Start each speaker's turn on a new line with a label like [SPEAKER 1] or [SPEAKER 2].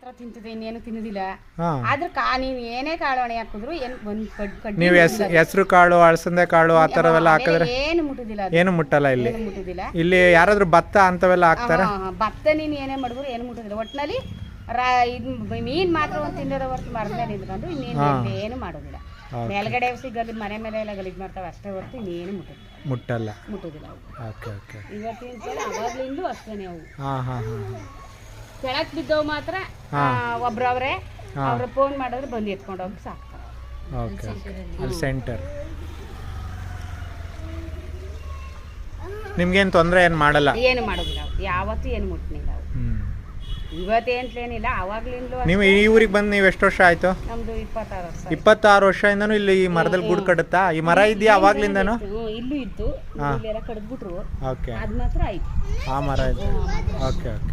[SPEAKER 1] ಮಾತ್ರ ತಿಂತದೆ, ಇನ್ನೇನು ತಿನ್ನೋದಿಲ್ಲ.
[SPEAKER 2] ಹಾ
[SPEAKER 1] ಆದ್ರೆ ನೀವು ಏನೇ ಕಾಳು ಹಣೆ ಹಾಕಿದ್ರು ಏನು ಒಂದು ಕಡ್ಡಿ
[SPEAKER 2] ನೀವು ಹೆಸರು ಕಾಳು ಅಳಸಂದೆ ಕಾಳು ಆ ಥರವೆಲ್ಲ ಹಾಕಿದ್ರೆ
[SPEAKER 1] ಏನು ಮುಟ್ಟುದಿಲ್ಲ,
[SPEAKER 2] ಏನು ಮುಟ್ಟಲ್ಲ. ಇಲ್ಲಿ
[SPEAKER 1] ಏನು ಮುಟ್ಟುದಿಲ್ಲ.
[SPEAKER 2] ಇಲ್ಲಿ ಯಾರಾದ್ರೂ ಭತ್ತ ಅಂತವೆಲ್ಲ ಹಾಕ್ತಾರ?
[SPEAKER 1] ಭತ್ತ ನೀನು ಏನೇ ಮಾಡಿದ್ರು ಏನು ಮುಟ್ಟುದಿಲ್ಲ. ಒಟ್ಟಿನಲ್ಲಿ ಇದು ಮೀನು ಮಾತ್ರ ಒಂದು ತಿನ್ನೋದ ಹೊರತು ಮರದ ಮೇಲೆ ನಿಂತ್ಕೊಂಡು ಇನ್ನೇನು ಏನು ಮಾಡೋದಿಲ್ಲ. ಮೇಲ್ಗಡೆ ಸಿಗಲ್ಲಿ ಮನೆ ಮೇಲೆ ಎಲ್ಲ ಗಲೀಜು ಮಾಡ್ತಾವೆ ಅಷ್ಟೇ ಹೊರತು ಇನ್ನೇನು ಮುಟ್ಟಲ್ಲ ಅವು.
[SPEAKER 2] Okay okay.
[SPEAKER 1] ಇವತ್ತಿನ ಅವಾಗ್ಲಿಂದು ಅಷ್ಟೇನೆ ಅವು.
[SPEAKER 2] ಹಾಂ ಹಾಂ ಹಾಂ.
[SPEAKER 1] ಕೆಳಕ್ ಬಿದ್ದವು ಮಾತ್ರ ಒಬ್ರವ್ರೆ ಅವ್ರ ಫೋನ್ ಮಾಡಿದ್ರೆ ಬಂದು ಎತ್ಕೊಂಡು ಹೋಗಿ ಸಾಕ್ತಾರೆ.
[SPEAKER 2] ಓಕೆ ಅಲ್ಲಿ ಸೆಂಟರ್. ನಿಮ್ಗೇನು ತೊಂದರೆ ಏನು ಮಾಡಲ್ಲ?
[SPEAKER 1] ಏನು ಮಾಡೋದಿಲ್ಲ ಅವು, ಯಾವತ್ತೂ ಏನು ಮುಟ್ಟನಿಲ್ಲ ಅವು. ಇವತ್ತೇಂಟ್ಲೇನಿಲ್ಲ, ಅವಾಗ್ಲಿಂದಲೂ.
[SPEAKER 2] ನೀವು ಈ ಊರಿಗೆ ಬಂದು ನೀವು ಎಷ್ಟು ವರ್ಷ ಆಯ್ತು?
[SPEAKER 1] ನಮ್ದು 26 ವರ್ಷ.
[SPEAKER 2] 26 ವರ್ಷದಿಂದನೂ ಇಲ್ಲಿ ಈ ಮರದಲ್ಲಿ ಗೂಡು ಕಡುತ್ತಾ? ಈ ಮರ ಇದೆಯಾ ಅವಾಗ್ಲಿಂದನೂ?
[SPEAKER 1] ಇಲ್ಲೂ ಇತ್ತು, ಇಲ್ಲೆಲ್ಲ ಕಡ್ದ್ಬಿಟ್ರು.
[SPEAKER 2] ಓಕೆ,
[SPEAKER 1] ಅದು ಮಾತ್ರ ಆಯ್ತು.
[SPEAKER 2] ಆ ಮರ ಇದೆ. Okay okay.